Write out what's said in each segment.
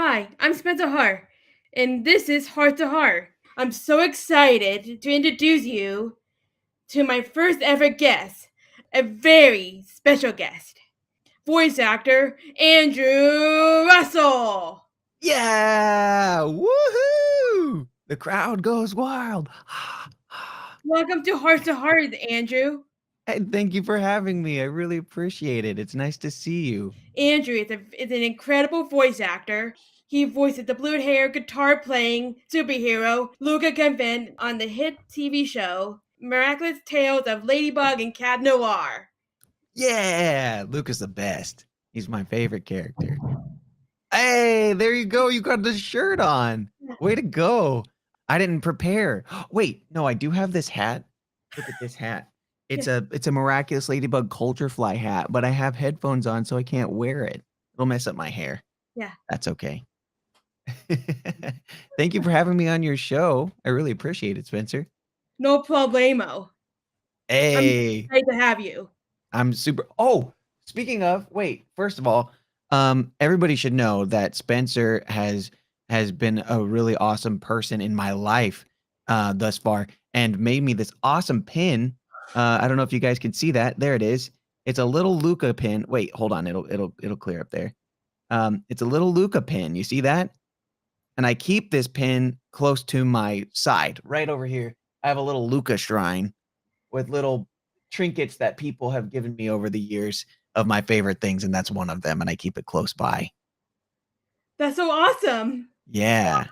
Hi, I'm Spencer Harte, and this is Heart to Heart. I'm so excited to introduce you to my first ever guest, a very special guest, voice actor Andrew Russell. Yeah! Woohoo! The crowd goes wild. Welcome to Heart, Andrew. Hey, thank you for having me. I really appreciate it. It's nice to see you. Andrew is an incredible voice actor. He voices the blue hair, guitar playing superhero Luca Convent on the hit TV show Miraculous Tales of Ladybug and Cat Noir. Yeah! Luke is the best. He's my favorite character. Hey, there you go. You got the shirt on. Way to go. I didn't prepare. Wait, no, I do have this hat. Look at this hat. It's a miraculous ladybug culture fly hat, but I have headphones on so I can't wear it. It'll mess up my hair. Yeah, That's okay. Thank you for having me on your show. I really appreciate it, Spencer. no problemo. I'm Hey, excited to have you. I'm super. Oh, speaking of, wait. First of all, everybody should know that Spencer has been a really awesome person in my life thus far, and made me this awesome pin. I don't know if you guys can see that. There it is. It's a little Luca pin. Wait, hold on. It'll clear up there. It's a little Luca pin. You see that? And I keep this pin close to my side, right over here. I have a little Luca shrine with little trinkets that people have given me over the years of my favorite things, and that's one of them, and I keep it close by. That's so awesome. Yeah,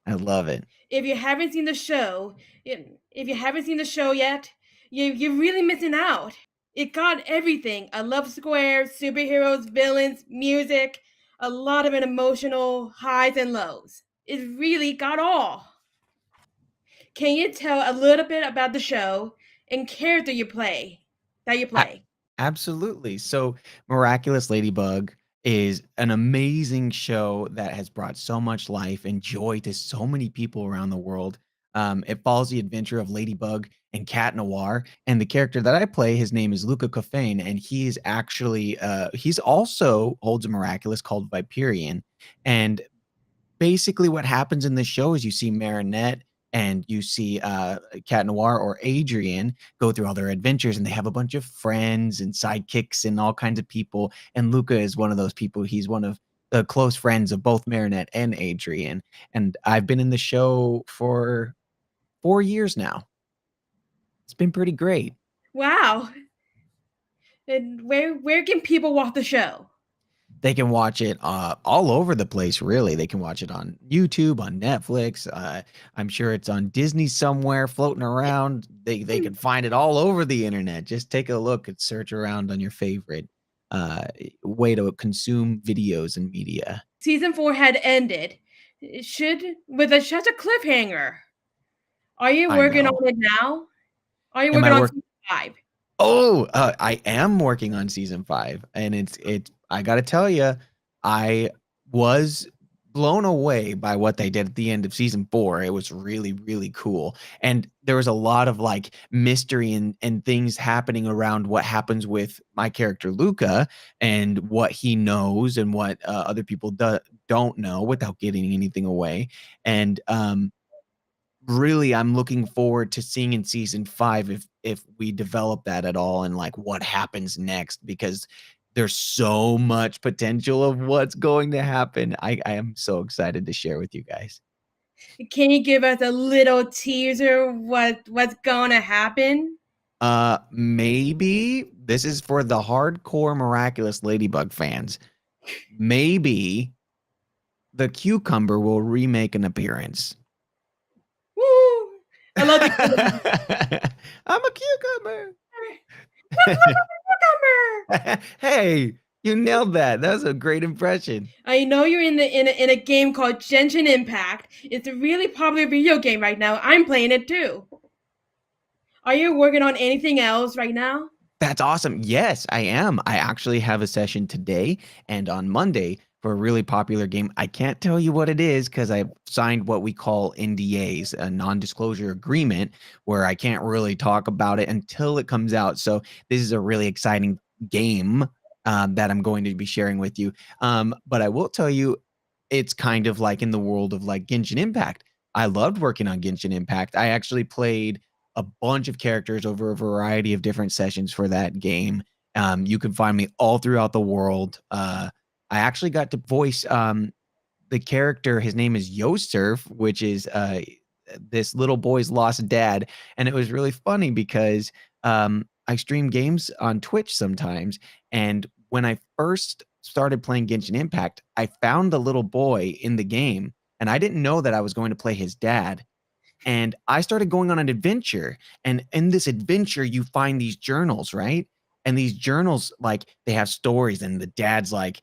I love it. If you haven't seen the show, if you haven't seen the show yet, you're really missing out. It got everything: a love square, superheroes, villains, music, a lot of emotional highs and lows. It really got all. Can you tell a little bit about the show and character that you A play? absolutely. So, Miraculous Ladybug is an amazing show that has brought so much life and joy to so many people around the world. It follows the adventure of Ladybug and Cat Noir, and the character that I play, his name is Luca Cofain, and he's actually, he's also holds a miraculous called Viperian, and basically what happens in this show is you see Marinette and you see Cat Noir or Adrian go through all their adventures, and they have a bunch of friends and sidekicks and all kinds of people. And Luca is one of those people. He's one of the close friends of both Marinette and Adrian. And I've been in the show for 4 years now. It's been pretty great. Wow. And where can people watch the show? They can watch it all over the place, really. They can watch it on YouTube, on Netflix. I'm sure it's on Disney somewhere floating around. They can find it all over the internet. Just take a look and search around on your favorite uh, way to consume videos and media. Season 4 had ended. It should with such a cliffhanger. Are you I working know. on it now? Are you Am working I on work? season 5? Oh, I am working on season 5, and it's. I gotta tell you, I was blown away by what they did at the end of season 4. It was really, really cool, and there was a lot of like mystery and things happening around what happens with my character Luca and what he knows and what other people don't know without giving anything away, and really I'm looking forward to seeing in season 5 if we develop that at all and like what happens next, because there's so much potential of what's going to happen. I am so excited to share with you guys. Can you give us a little teaser what's gonna happen? Maybe this is for the hardcore Miraculous Ladybug fans. Maybe the cucumber will remake an appearance. Woo! I love the cucumber. I'm a cucumber. Cucumber. Hey, you nailed that. That was a great impression. I know you're in a game called Genshin Impact. It's a really popular video game right now. I'm playing it too. Are you working on anything else right now? That's awesome. Yes, I am. I actually have a session today and on Monday for a really popular game. I can't tell you what it is because I signed what we call NDAs, a non-disclosure agreement, where I can't really talk about it until it comes out. So this is a really exciting game that I'm going to be sharing with you. But I will tell you, it's kind of like in the world of like Genshin Impact. I loved working on Genshin Impact. I actually played a bunch of characters over a variety of different sessions for that game. You can find me all throughout the world. I actually got to voice the character. His name is Yosurf, which is this little boy's lost dad, and it was really funny because I stream games on Twitch sometimes, and when I first started playing Genshin Impact, I found the little boy in the game, and I didn't know that I was going to play his dad. And I started going on an adventure, and in this adventure, you find these journals, right? And these journals, like, they have stories, and the dad's like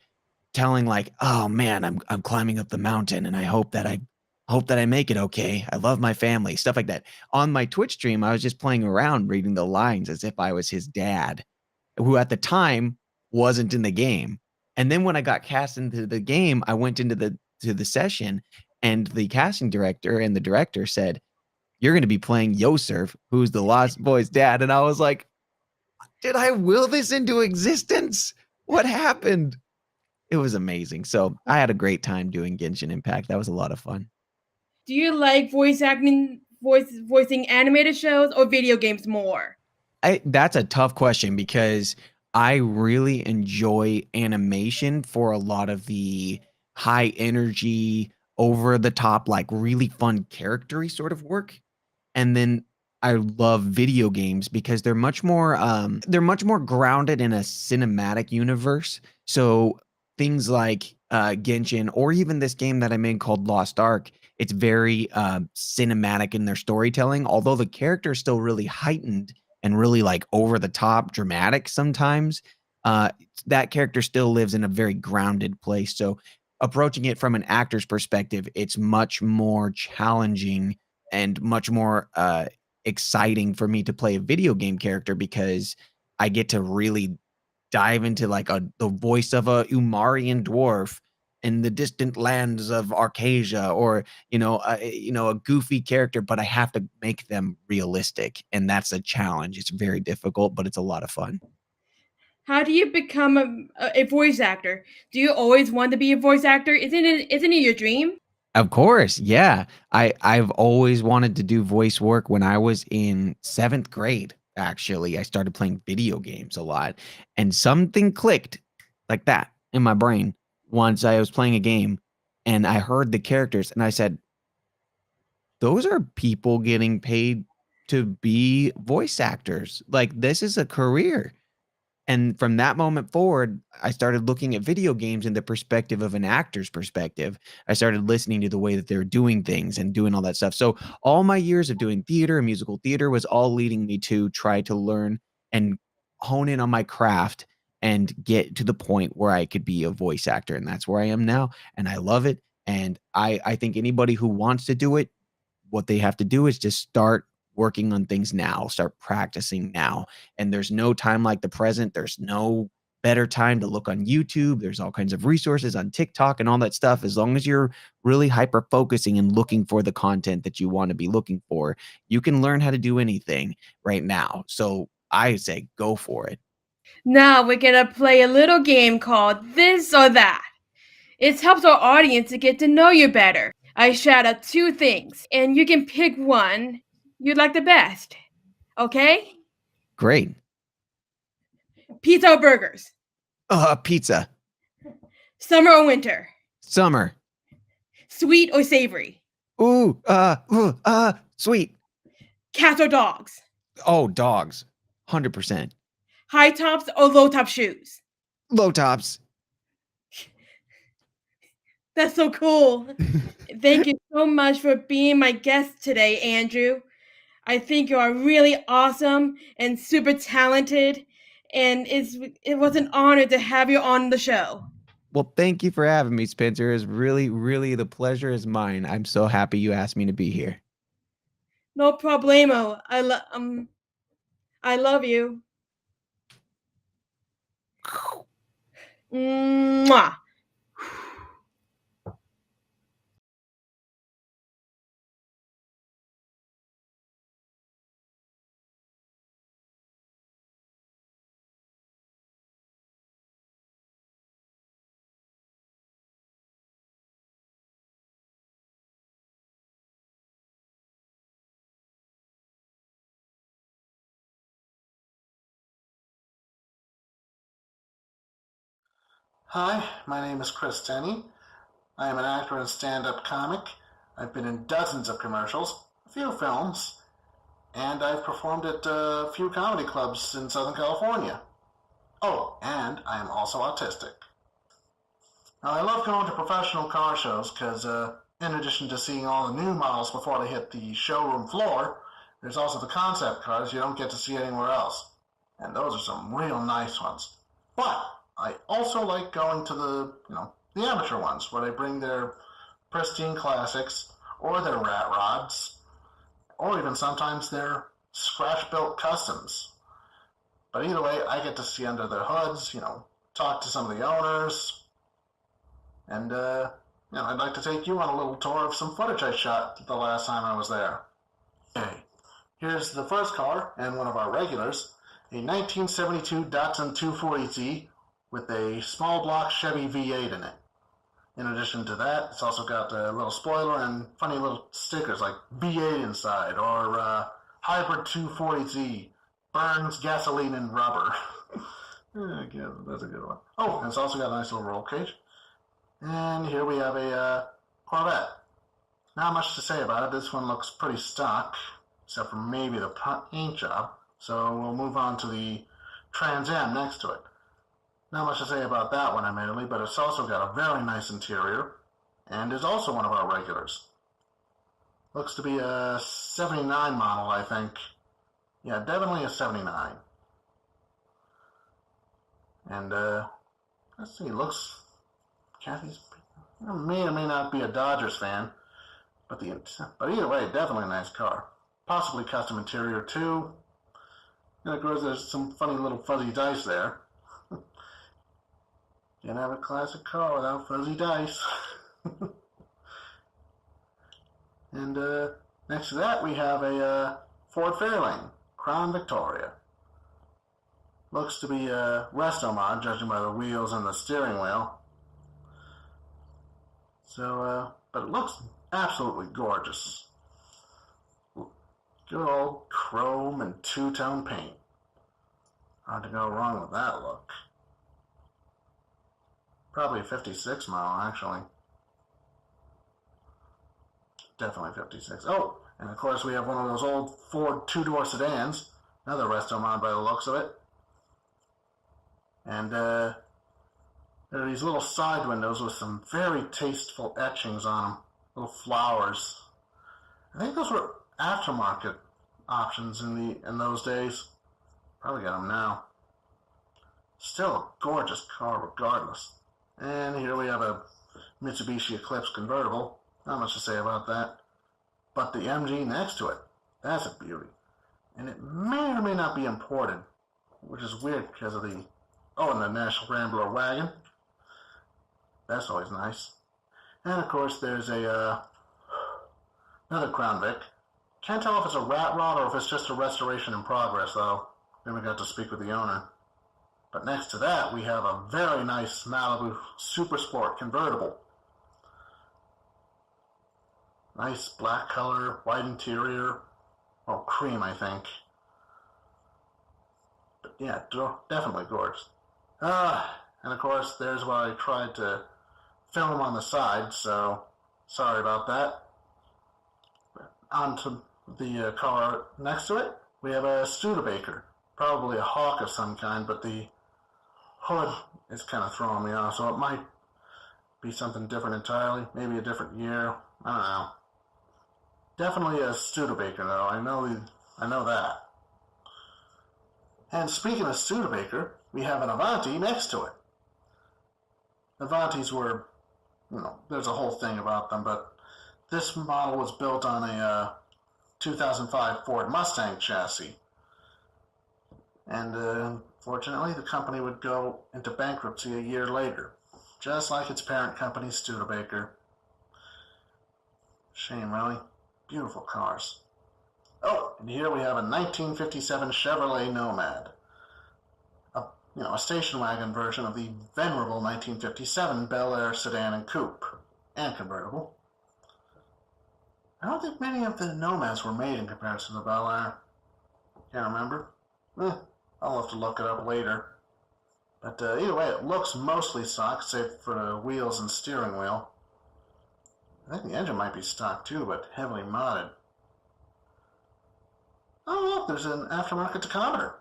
telling, like, "Oh man, I'm climbing up the mountain, and I hope that I make it okay. I love my family," stuff like that. On my Twitch stream, I was just playing around, reading the lines as if I was his dad, who at the time wasn't in the game. And then when I got cast into the game, I went into the session, and the casting director and the director said, "You're gonna be playing Yosurf, who's the Lost Boy's dad." And I was like, "Did I will this into existence? What happened?" It was amazing. So I had a great time doing Genshin Impact. That was a lot of fun. Do you like voicing animated shows or video games more? That's a tough question because I really enjoy animation for a lot of the high energy, over the top, like really fun charactery sort of work. And then I love video games because they're much more grounded in a cinematic universe. So things like Genshin, or even this game that I made called Lost Ark, it's very cinematic in their storytelling, although the character is still really heightened and really like over the top dramatic sometimes. uh that character still lives in a very grounded place. So approaching it from an actor's perspective, it's much more challenging and much more exciting for me to play a video game character because I get to really dive into like the voice of a Umarian dwarf in the distant lands of Arcasia, or a goofy character, but I have to make them realistic, and that's a challenge. It's very difficult, but it's a lot of fun. How do you become a voice actor? Do you always want to be a voice actor? Isn't it your dream? Of course, yeah. I've always wanted to do voice work. When I was in 7th grade, actually, I started playing video games a lot, and something clicked like that in my brain once I was playing a game, and I heard the characters, and I said, "Those are people getting paid to be voice actors. Like, this is a career." And from that moment forward, I started looking at video games in the perspective of an actor's perspective. I started listening to the way that they're doing things and doing all that stuff. So all my years of doing theater and musical theater was all leading me to try to learn and hone in on my craft and get to the point where I could be a voice actor. And that's where I am now. And I love it. And I think anybody who wants to do it, what they have to do is just start working on things now, start practicing now. And there's no time like the present. There's no better time to look on YouTube. There's all kinds of resources on TikTok and all that stuff. As long as you're really hyper focusing and looking for the content that you want to be looking for, you can learn how to do anything right now. So I say go for it. Now we're gonna play a little game called This or That. It helps our audience to get to know you better. I shout out two things, and you can pick one you'd like the best. Okay? Great. Pizza or burgers? Pizza. Summer or winter? Summer. Sweet or savory? Sweet. Cats or dogs? Oh, dogs. 100%. High tops or low top shoes? Low tops. That's so cool. Thank you so much for being my guest today, Andrew. I think you are really awesome and super talented, and it was an honor to have you on the show. Well, thank you for having me, Spencer. It's really, really, the pleasure is mine. I'm so happy you asked me to be here. No problemo. I love you. Mwah. Hi, my name is Chris Tenney. I am an actor and stand-up comic. I've been in dozens of commercials, a few films, and I've performed at a few comedy clubs in Southern California. Oh, and I am also autistic. Now, I love going to professional car shows because, in addition to seeing all the new models before they hit the showroom floor, there's also the concept cars you don't get to see anywhere else. And those are some real nice ones. But I also like going to the amateur ones where they bring their pristine classics or their rat rods or even sometimes their scratch-built customs. But either way, I get to see under their hoods, talk to some of the owners, and I'd like to take you on a little tour of some footage I shot the last time I was there. Okay, here's the first car and one of our regulars, a 1972 Datsun 240Z with a small block Chevy V8 in it. In addition to that, it's also got a little spoiler and funny little stickers like V8 inside or Hybrid 240Z, burns gasoline and rubber. Yeah, that's a good one. Oh, and it's also got a nice little roll cage. And here we have a Corvette. Not much to say about it. This one looks pretty stock, except for maybe the paint job. So we'll move on to the Trans Am next to it. Not much to say about that one, admittedly, but it's also got a very nice interior, and is also one of our regulars. Looks to be a 79 model, I think. Yeah, definitely a 79. And, let's see, Kathy's may or may not be a Dodgers fan, but either way, definitely a nice car. Possibly custom interior, too. And of course, there's some funny little fuzzy dice there. Can't have a classic car without fuzzy dice. And next to that, we have a Ford Fairlane, Crown Victoria. Looks to be a resto mod, judging by the wheels and the steering wheel. So, but it looks absolutely gorgeous. Good old chrome and two-tone paint. Hard to go wrong with that look. Probably a 56 model, actually. Definitely 56. Oh, and of course we have one of those old Ford two-door sedans. Another resto mod by the looks of it. And there are these little side windows with some very tasteful etchings on them. Little flowers. I think those were aftermarket options in those days. Probably got them now. Still a gorgeous car regardless. And here we have a Mitsubishi Eclipse convertible. Not much to say about that. But the MG next to it, that's a beauty. And it may or may not be imported, which is weird because of and the National Rambler wagon. That's always nice. And of course there's another Crown Vic. Can't tell if it's a rat rod or if it's just a restoration in progress, though. Then we got to speak with the owner. But next to that, we have a very nice Malibu Super Sport convertible. Nice black color, white interior. Well, cream, I think. But yeah, definitely gorgeous. And of course, there's where I tried to film on the side, so sorry about that. On to the car next to it, we have a Studebaker. Probably a Hawk of some kind, but the hood is kind of throwing me off, so it might be something different entirely. Maybe a different year. I don't know. Definitely a Studebaker, though. I know that. And speaking of Studebaker, we have an Avanti next to it. Avantis were, there's a whole thing about them, but this model was built on a 2005 Ford Mustang chassis. And unfortunately, the company would go into bankruptcy a year later, just like its parent company, Studebaker. Shame, really. Beautiful cars. Oh, and here we have a 1957 Chevrolet Nomad. A station wagon version of the venerable 1957 Bel Air sedan and coupe, and convertible. I don't think many of the Nomads were made in comparison to the Bel Air. Can't remember. I'll have to look it up later. But either way, it looks mostly stock, save for the wheels and steering wheel. I think the engine might be stock too, but heavily modded. Oh, look, there's an aftermarket tachometer.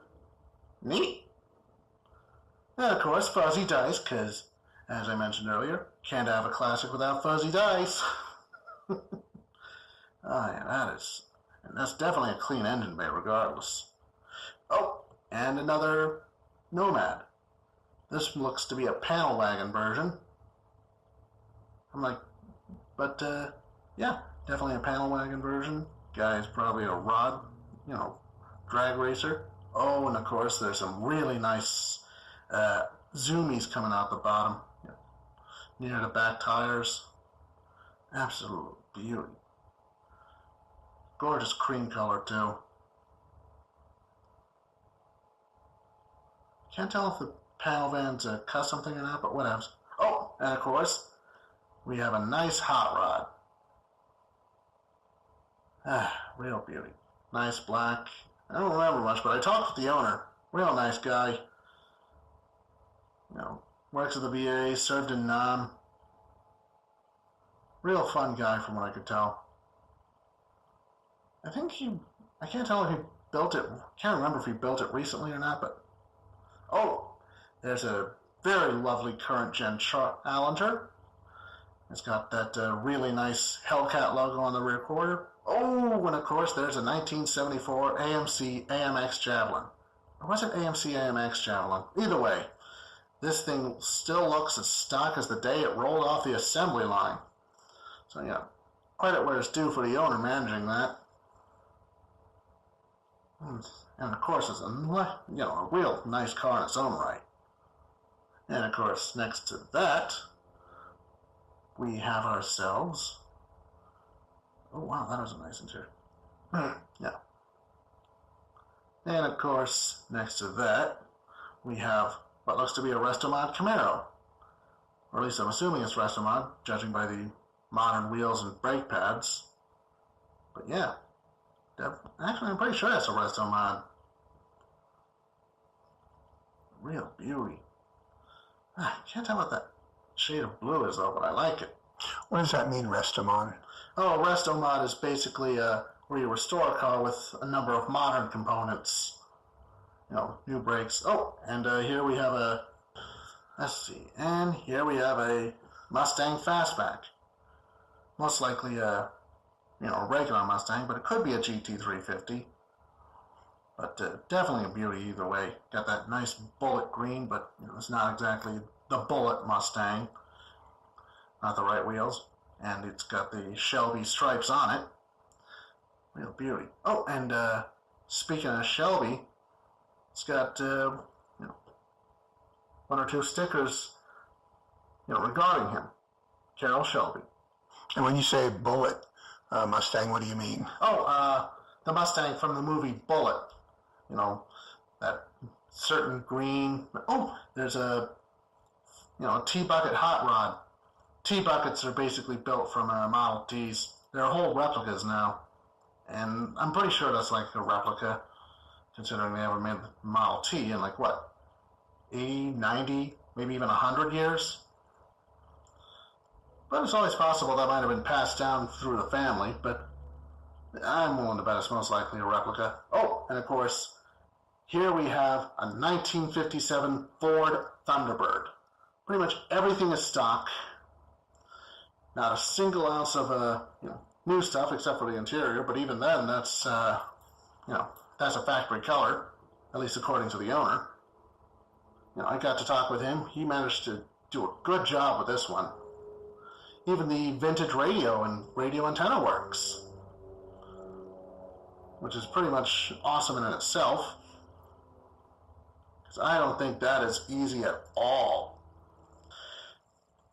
Neat. And of course, fuzzy dice, because, as I mentioned earlier, can't have a classic without fuzzy dice. Oh, yeah, that's definitely a clean engine bay, regardless. Oh, and another Nomad. This looks to be a panel wagon version. I'm like, but, yeah, definitely a panel wagon version. Guy's probably a rod, drag racer. Oh, and of course, there's some really nice zoomies coming out the bottom, near the back tires. Absolute beauty. Gorgeous cream color, too. Can't tell if the panel van's a custom thing or not, but whatevs. Oh, and of course, we have a nice hot rod. Real beauty. Nice black. I don't remember much, but I talked with the owner. Real nice guy. Works at the VA, served in Nam. Real fun guy from what I could tell. I can't tell if he built it, can't remember if he built it recently or not, but, oh, there's a very lovely current gen Allenter. It's got that really nice Hellcat logo on the rear quarter. Oh, and of course there's a 1974 AMC AMX Javelin. Or was it AMC AMX Javelin? Either way, this thing still looks as stock as the day it rolled off the assembly line. So yeah, credit where it's due for the owner managing that. And of course it's a real nice car in its own right. And of course next to that, we have ourselves. Oh wow, that was a nice interior. Yeah. And of course, next to that, we have what looks to be a Restomod Camaro. Or at least I'm assuming it's Restomod, judging by the modern wheels and brake pads. But yeah, actually I'm pretty sure that's a Restomod. Real beauty. I can't tell what that shade of blue is though, but I like it. What does that mean, Restomod? Oh, Restomod is basically where you restore a car with a number of modern components. New brakes. Oh, and here we have here we have a Mustang Fastback. Most likely a regular Mustang, but it could be a GT350. But definitely a beauty either way. Got that nice bullet green, but it's not exactly the bullet Mustang. Not the right wheels. And it's got the Shelby stripes on it. Real beauty. Oh, and speaking of Shelby, it's got one or two stickers regarding him. Carroll Shelby. And when you say bullet Mustang, what do you mean? Oh, the Mustang from the movie Bullet. That certain green. Oh, there's a T-bucket hot rod. T-buckets are basically built from Model Ts. They're whole replicas now. And I'm pretty sure that's like a replica, considering they ever made the Model T in 80, 90, maybe even 100 years? But it's always possible that might have been passed down through the family, but I'm willing to bet it's most likely a replica. Oh, and of course, here we have a 1957 Ford Thunderbird. Pretty much everything is stock. Not a single ounce of new stuff except for the interior, but even then, that's that's a factory color, at least according to the owner. I got to talk with him. He managed to do a good job with this one. Even the vintage radio and radio antenna works, which is pretty much awesome in itself, because I don't think that is easy at all.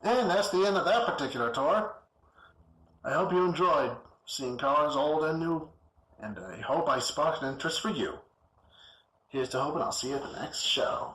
And that's the end of that particular tour. I hope you enjoyed seeing cars old and new, and I hope I sparked an interest for you. Here's to hope, and I'll see you at the next show.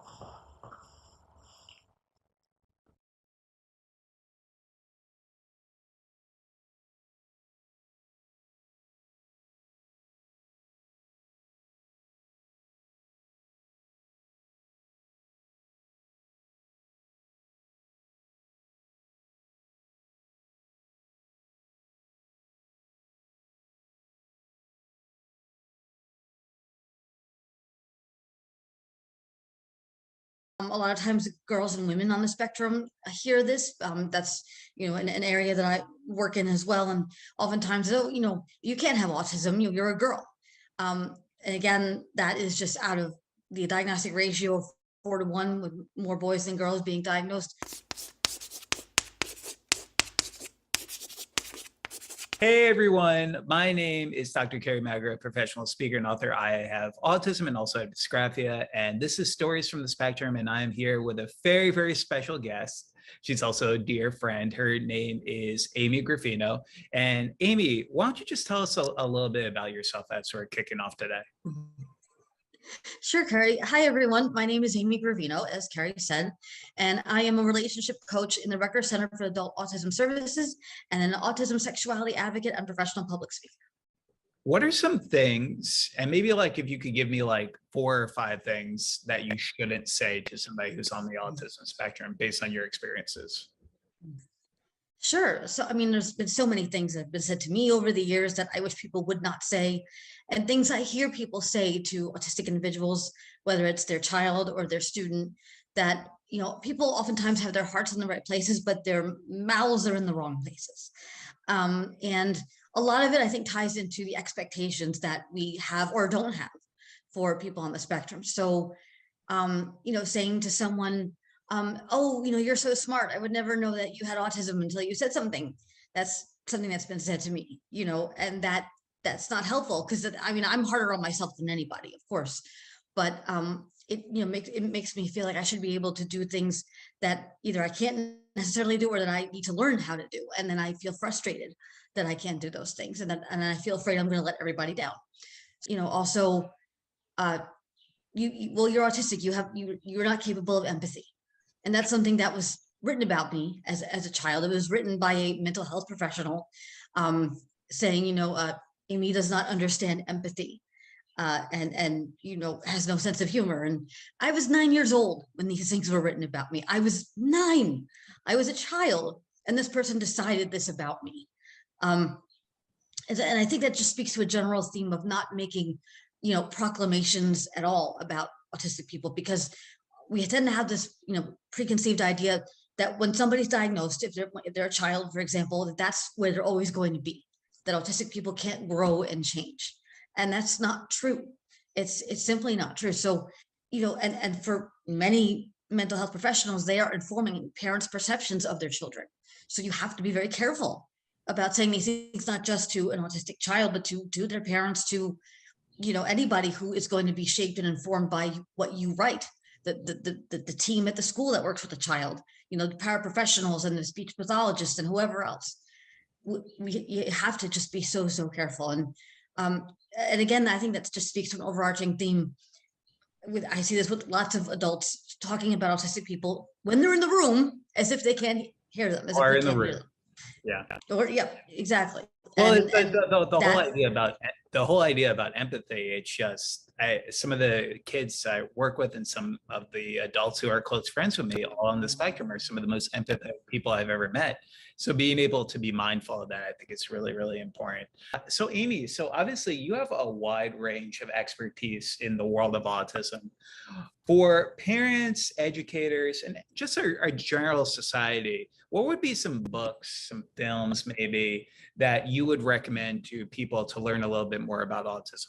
A lot of times girls and women on the spectrum hear this. That's, an area that I work in as well. And oftentimes, oh, you can't have autism, you're a girl. And again, that is just out of the diagnostic ratio of 4-to-1, with more boys than girls being diagnosed. Hey everyone, my name is Dr. Kerry Magro, professional speaker and author. I have autism and also have dysgraphia, and this is Stories from the Spectrum, and I am here with a very, very special guest. She's also a dear friend. Her name is Amy Graffino. And Amy, why don't you just tell us a little bit about yourself as we're kicking off today? Sure, Kerry. Hi, everyone. My name is Amy Gravino, as Kerry said, and I am a relationship coach in the Rutgers Center for Adult Autism Services and an autism sexuality advocate and professional public speaker. What are some things, and maybe like if you could give me like 4 or 5 things that you shouldn't say to somebody who's on the autism spectrum based on your experiences? Sure. So, there's been so many things that have been said to me over the years that I wish people would not say, and things I hear people say to autistic individuals, whether it's their child or their student, that, people oftentimes have their hearts in the right places, but their mouths are in the wrong places. And a lot of it, I think, ties into the expectations that we have or don't have for people on the spectrum. So, saying to someone, oh, you're so smart, I would never know that you had autism until you said something. That's something that's been said to me, and that's not helpful, because I'm harder on myself than anybody, of course, but it makes me feel like I should be able to do things that either I can't necessarily do or that I need to learn how to do, and then I feel frustrated that I can't do those things, and then I feel afraid I'm going to let everybody down. Also, you're autistic, you're not capable of empathy. And that's something that was written about me as a child. It was written by a mental health professional, saying, Amy does not understand empathy, and has no sense of humor. And I was 9 years old when these things were written about me. I was 9. I was a child, and this person decided this about me. And I think that just speaks to a general theme of not making, proclamations at all about autistic people, because we tend to have this, preconceived idea that when somebody's diagnosed, if they're a child, for example, that's where they're always going to be, that autistic people can't grow and change. And that's not true. It's simply not true. So, and for many mental health professionals, they are informing parents' perceptions of their children. So you have to be very careful about saying these things, not just to an autistic child, but to their parents, to, anybody who is going to be shaped and informed by what you write. The team at the school that works with the child, the paraprofessionals and the speech pathologists and whoever else. You have to just be so careful. And again, I think that just speaks to an overarching theme. I see this with lots of adults talking about autistic people when they're in the room, as if they can't hear them. As Or if in they the can't room. Yeah. Or exactly. Well, And the whole idea about empathy, it's just some of the kids I work with and some of the adults who are close friends with me all on the spectrum are some of the most empathetic people I've ever met. So being able to be mindful of that, I think is really, really important. So Amy, so obviously you have a wide range of expertise in the world of autism. For parents, educators, and just our general society, what would be some books, some films maybe, that you would recommend to people to learn a little bit more about autism?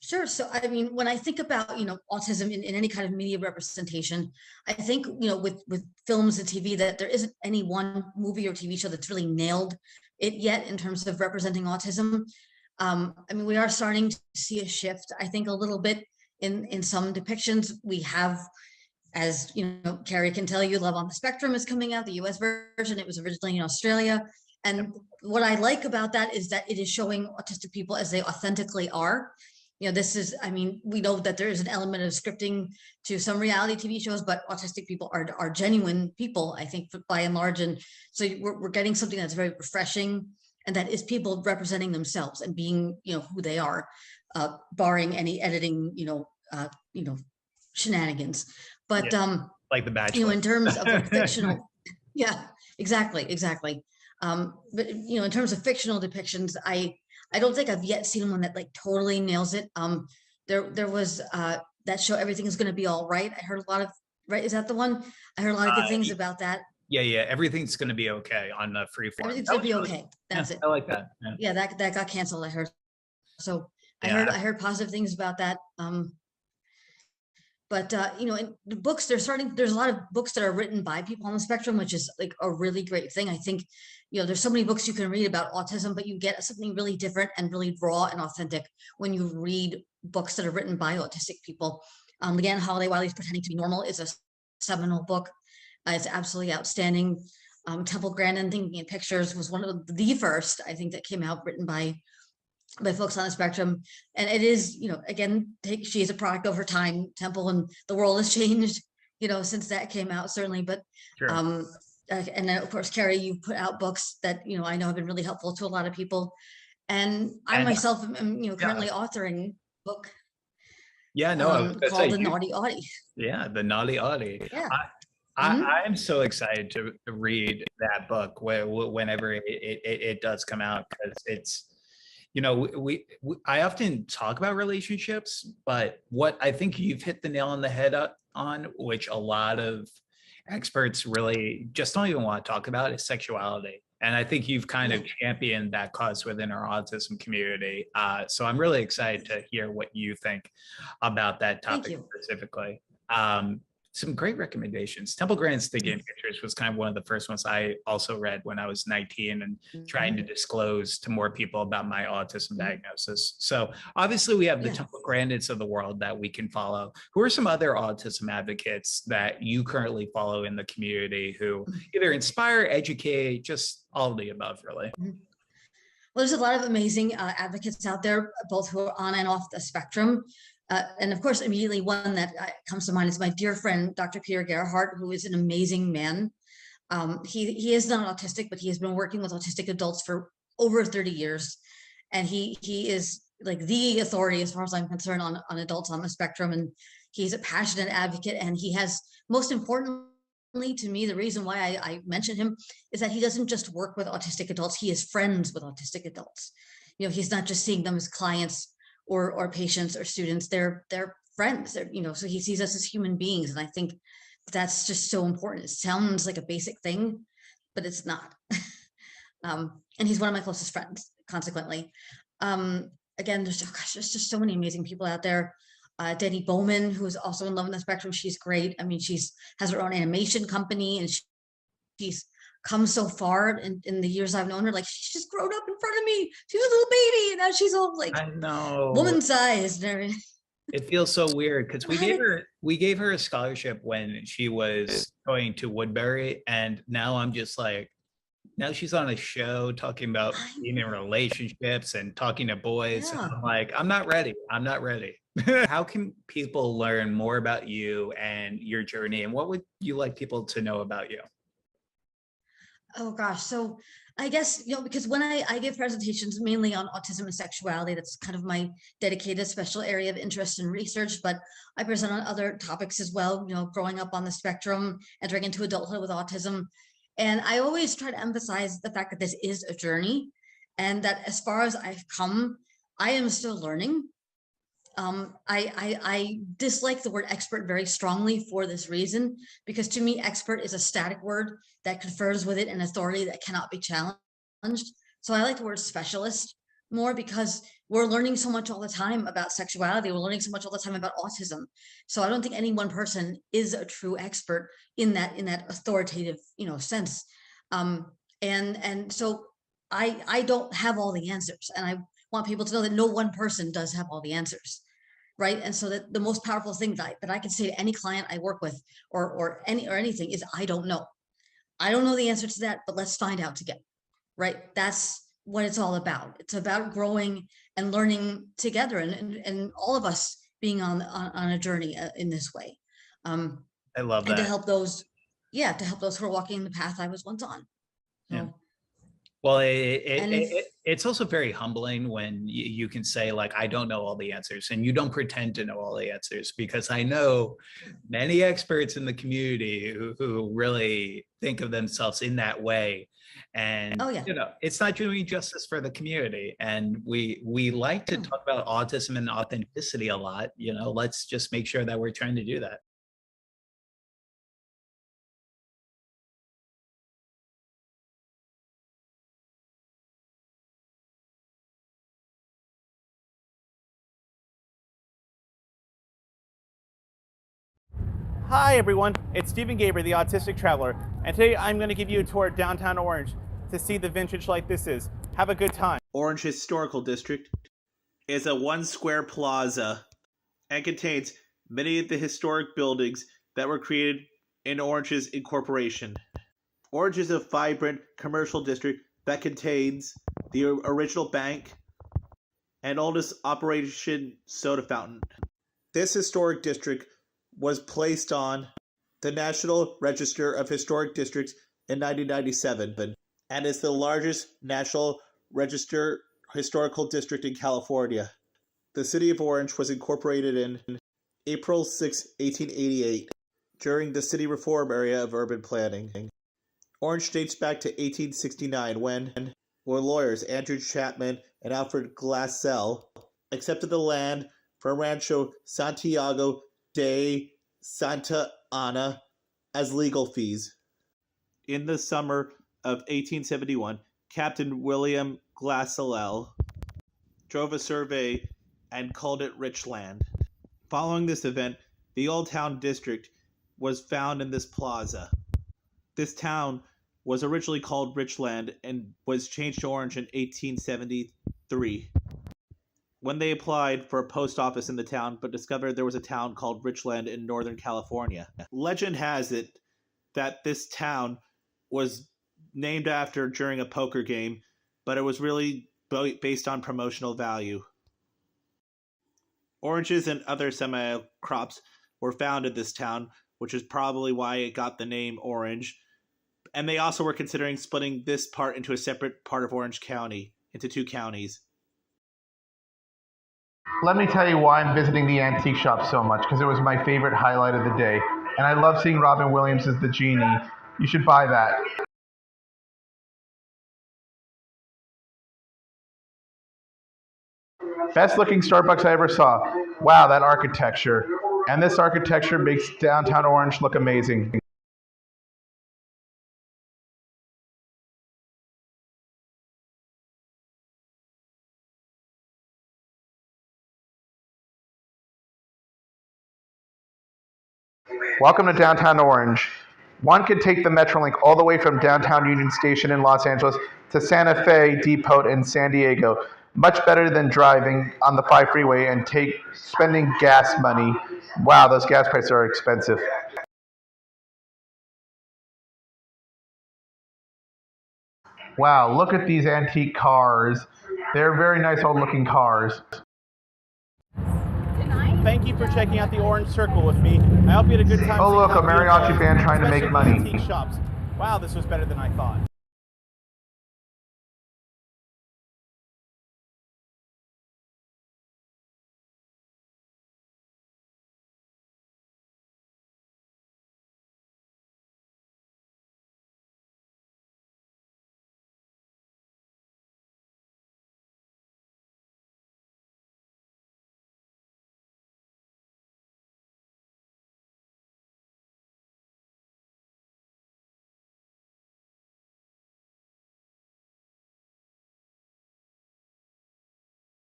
Sure. So, when I think about, autism in any kind of media representation, I think, with films and TV, that there isn't any one movie or TV show that's really nailed it yet in terms of representing autism. We are starting to see a shift, I think, a little bit in some depictions. We have, as Kerry can tell you, Love on the Spectrum is coming out, the US version. It was originally in Australia. And what I like about that is that it is showing autistic people as they authentically are. This is, we know that there is an element of scripting to some reality TV shows, but autistic people are genuine people, I think, by and large. And so we're getting something that's very refreshing, and that is people representing themselves and being, who they are, barring any editing, shenanigans. But like The Bachelor. in terms of fictional, yeah, exactly. But in terms of fictional depictions, I don't think I've yet seen one that like totally nails it. there was that show, Everything Is Going to Be All Right. I heard a lot of, right, is that the one? I heard a lot of good things about that. Yeah, Everything's Going to Be Okay on the Freeform. Everything's Gonna Be Okay. That's it. I like that. Yeah, that got canceled, I heard. So I Yeah. heard positive things about that. But you know, in the books, there's a lot of books that are written by people on the spectrum, which is like a really great thing. I think, you know, there's so many books you can read about autism, but you get something really different and really raw and authentic when you read books that are written by autistic people. Again, Holiday Wiley's Pretending to Be Normal is a seminal book. It's absolutely outstanding. Temple Grandin, Thinking in Pictures, was one of the first, I think, that came out written by folks on the spectrum. And it is, you know, again, she is a product of her time, Temple, and the world has changed, you know, since that came out, certainly. But Sure. and then of course, Kerry, you've put out books that, you know, I know have been really helpful to a lot of people. And I myself am, you know, currently authoring a book. Yeah, no, I was gonna called say, The Naughty Audie. Yeah, The Naughty Audie. Yeah. I'm so excited to read that book whenever it does come out, because it's, you know, I often talk about relationships, but what I think you've hit the nail on the head on, which a lot of experts really just don't even want to talk about, is sexuality. And I think you've kind of championed that cause within our autism community. So I'm really excited to hear what you think about that topic specifically. Some great recommendations. Temple Grandin's Thinking in Pictures was kind of one of the first ones I also read when I was 19 and trying to disclose to more people about my autism diagnosis. So obviously we have the Temple Grandins of the world that we can follow. Who are some other autism advocates that you currently follow in the community who either inspire, educate, just all of the above, really? Well, there's a lot of amazing advocates out there, both who are on and off the spectrum. And of course, immediately one that comes to mind is my dear friend, Dr. Peter Gerhardt, who is an amazing man. He is not autistic, but he has been working with autistic adults for over 30 years. And he is like the authority, as far as I'm concerned, on adults on the spectrum. And he's a passionate advocate. And he has, most importantly to me, the reason why I mention him is that he doesn't just work with autistic adults, he is friends with autistic adults. You know, he's not just seeing them as clients or patients or students, they're friends. They're, you know, so he sees us as human beings. And I think that's just so important. It sounds like a basic thing, but it's not. And he's one of my closest friends, consequently. Again, there's just so many amazing people out there. Denny Bowman, who is also in Love on the Spectrum, she's great. I mean, has her own animation company, and she's come so far in the years I've known her. Like, she's just grown up in front of me. She was a little baby, and now she's all like, I know, woman sized and everything. It feels so weird because we gave her a scholarship when she was going to Woodbury, and now I'm just like, now she's on a show talking about being in relationships and talking to boys. And I'm like, I'm not ready. I'm not ready. How can people learn more about you and your journey, and what would you like people to know about you? Oh gosh, so I guess, you know, because when I give presentations mainly on autism and sexuality, that's kind of my dedicated special area of interest and research, but I present on other topics as well, you know, growing up on the spectrum, entering into adulthood with autism. And I always try to emphasize the fact that this is a journey, and that as far as I've come, I am still learning. I dislike the word expert very strongly for this reason, because to me, expert is a static word that confers with it an authority that cannot be challenged. So I like the word specialist more, because we're learning so much all the time about sexuality. We're learning so much all the time about autism. So I don't think any one person is a true expert in that authoritative, you know, sense. And so I don't have all the answers, and I want people to know that no one person does have all the answers. Right. And so that the most powerful thing that I can say to any client I work with or anything is, I don't know. I don't know the answer to that, but let's find out together. Right. That's what it's all about. It's about growing and learning together, and all of us being on a journey in this way. I love that. And to help those who are walking the path I was once on. So, yeah. Well, And it's also very humbling when you can say, like, I don't know all the answers, and you don't pretend to know all the answers, because I know many experts in the community who really think of themselves in that way. And, oh yeah, it's not doing justice for the community. And we like to No. talk about autism and authenticity a lot. Let's just make sure that we're trying to do that. Hi everyone, it's Stephen Gaiber, the Autistic Traveler, and today I'm going to give you a tour of downtown Orange to see the vintage like this is. Have a good time. Orange Historical District is a one-square plaza and contains many of the historic buildings that were created in Orange's incorporation. Orange is a vibrant commercial district that contains the original bank and oldest operation soda fountain. This historic district was placed on the National Register of Historic Districts in 1997 and is the largest National Register historical district in California. The city of Orange was incorporated in April 6, 1888 during the city reform area of urban planning. Orange dates back to 1869 when lawyers Andrew Chapman and Alfred Glassell accepted the land from Rancho Santiago de Santa Ana as legal fees. In the summer of 1871, Captain William Glassell drove a survey and called it Richland. Following this event, the Old Town District was found in this plaza. This town was originally called Richland and was changed to Orange in 1873. When they applied for a post office in the town, but discovered there was a town called Richland in Northern California. Legend has it that this town was named after during a poker game, but it was really based on promotional value. Oranges and other semi-crops were found in this town, which is probably why it got the name Orange. And they also were considering splitting this part into a separate part of Orange County, into 2 counties. Let me tell you why I'm visiting the antique shop so much, because it was my favorite highlight of the day. And I love seeing Robin Williams as the genie. You should buy that. Best looking Starbucks I ever saw. Wow, that architecture. And this architecture makes downtown Orange look amazing. Welcome to downtown Orange. One could take the Metrolink all the way from downtown Union Station in Los Angeles to Santa Fe Depot in San Diego. Much better than driving on the 5 freeway and spending gas money. Wow, those gas prices are expensive. Wow, look at these antique cars. They're very nice old looking cars. Thank you for checking out the Orange Circle with me. I hope you had a good time. Oh look, a mariachi band trying to make money. Antique shops. Wow, this was better than I thought.